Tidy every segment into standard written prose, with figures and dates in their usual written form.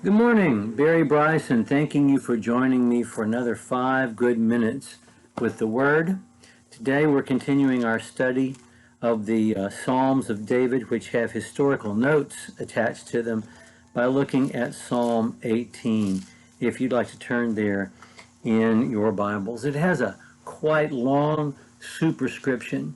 Good morning, Barry Bryson, thanking you for joining me for another 5 good minutes with the Word. Today we're continuing our study of the Psalms of David, which have historical notes attached to them, by looking at Psalm 18. If you'd like to turn there in your Bibles, it has a quite long superscription.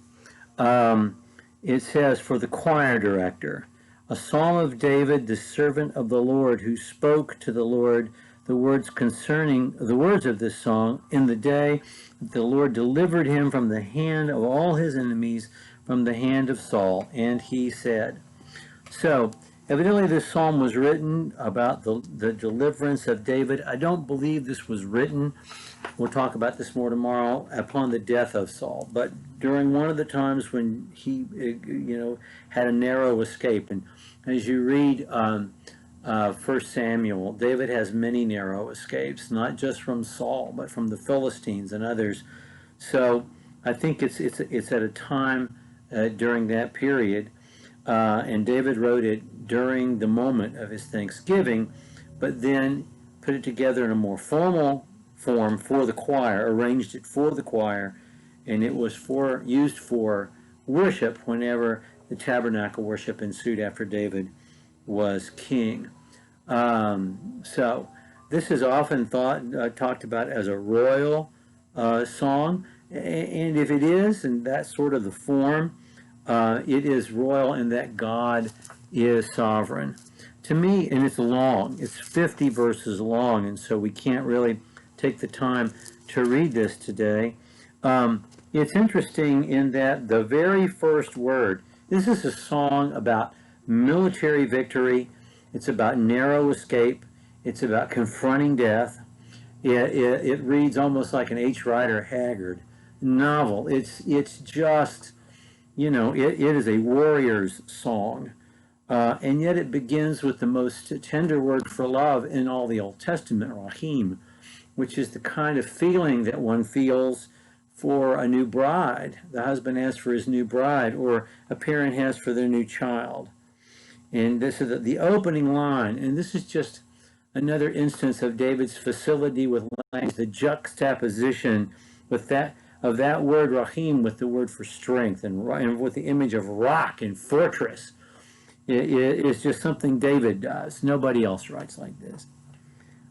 It says, "For the choir director, a psalm of David, the servant of the Lord, who spoke to the Lord the words concerning the words of this song in the day that the Lord delivered him from the hand of all his enemies, from the hand of Saul. And he said." So, evidently this psalm was written about the deliverance of David. I don't believe this was written, we'll talk about this more tomorrow, upon the death of Saul, but during one of the times when he, had a narrow escape. And as you read 1 Samuel, David has many narrow escapes, not just from Saul, but from the Philistines and others. So I think it's at a time during that period, and David wrote it during the moment of his thanksgiving, but then put it together in a more formal form for the choir, arranged it for the choir, and it was used for worship whenever the tabernacle worship ensued after David was king. So this is often talked about as a royal song, and if it is, and that's sort of the form, it is royal in that God is sovereign. To me, and it's long, it's 50 verses long, and so we can't really take the time to read this today. It's interesting in that the very first word, this is a song about military victory, it's about narrow escape, it's about confronting death. It reads almost like an H. Rider Haggard novel. It's just, it is a warrior's song. And yet it begins with the most tender word for love in all the Old Testament, rahim, which is the kind of feeling that one feels for a new bride. The husband has for his new bride, or a parent has for their new child. And this is the opening line, and this is just another instance of David's facility with language, the juxtaposition with that word rahim with the word for strength, and with the image of rock and fortress. It's just something David does. Nobody else writes like this.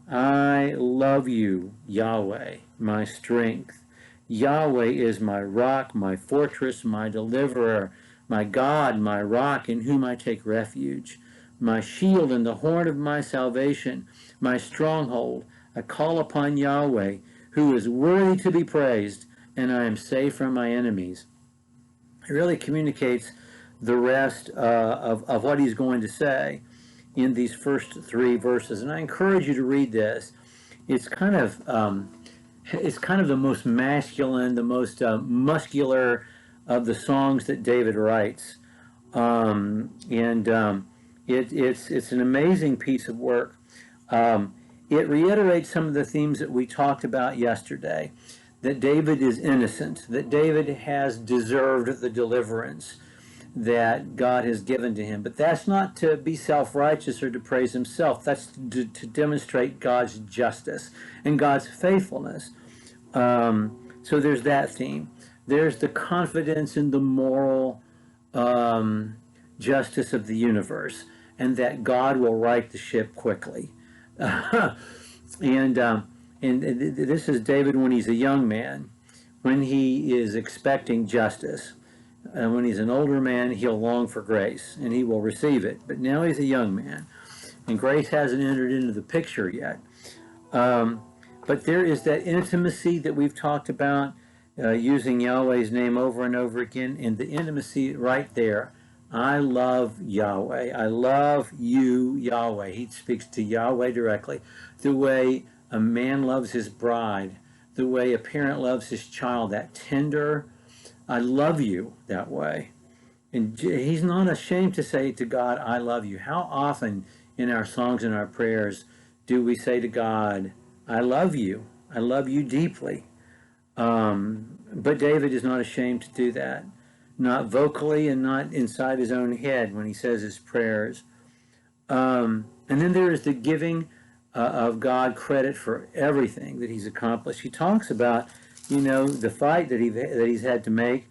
"I love you, Yahweh, my strength. Yahweh is my rock, my fortress, my deliverer, my God, my rock, in whom I take refuge, my shield and the horn of my salvation, my stronghold. I call upon Yahweh, who is worthy to be praised, and I am safe from my enemies." It really communicates the rest of what he's going to say in these first 3 verses, and I encourage you to read this. It's kind of the most masculine, the most muscular of the songs that David writes, it's an amazing piece of work. It reiterates some of the themes that we talked about yesterday, that David is innocent, that David has deserved the deliverance that God has given to him. But that's not to be self-righteous or to praise himself. That's to demonstrate God's justice and God's faithfulness. So there's that theme. There's the confidence in the moral justice of the universe, and that God will right the ship quickly. And this is David when he's a young man, when he is expecting justice. When he's an older man, he'll long for grace, and he will receive it. But now he's a young man, and grace hasn't entered into the picture yet. But there is that intimacy that we've talked about, using Yahweh's name over and over again, and the intimacy right there. I love Yahweh. I love you, Yahweh. He speaks to Yahweh directly. The way a man loves his bride, the way a parent loves his child, that tender, I love you, that way. And he's not ashamed to say to God, I love you. How often in our songs and our prayers do we say to God, I love you. I love you deeply. But David is not ashamed to do that. Not vocally and not inside his own head when he says his prayers. And then there is the giving of God credit for everything that he's accomplished. He talks about, the fight that he's had to make.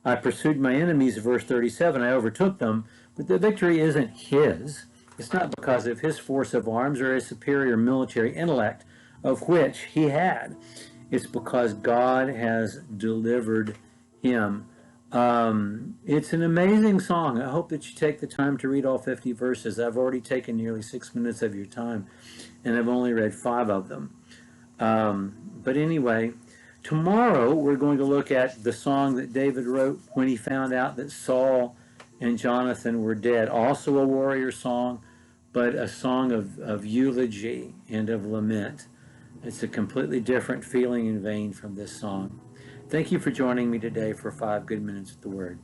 I pursued my enemies, verse 37. I overtook them, but the victory isn't his. It's not because of his force of arms or his superior military intellect, of which he had. It's because God has delivered him. It's an amazing song. I hope that you take the time to read all 50 verses. I've already taken nearly 6 minutes of your time, and I've only read 5 of them. But anyway, tomorrow we're going to look at the song that David wrote when he found out that Saul and Jonathan were dead. Also a warrior song, but a song of eulogy and of lament. It's a completely different feeling and vein from this song. Thank you for joining me today for 5 Good Minutes with the Word.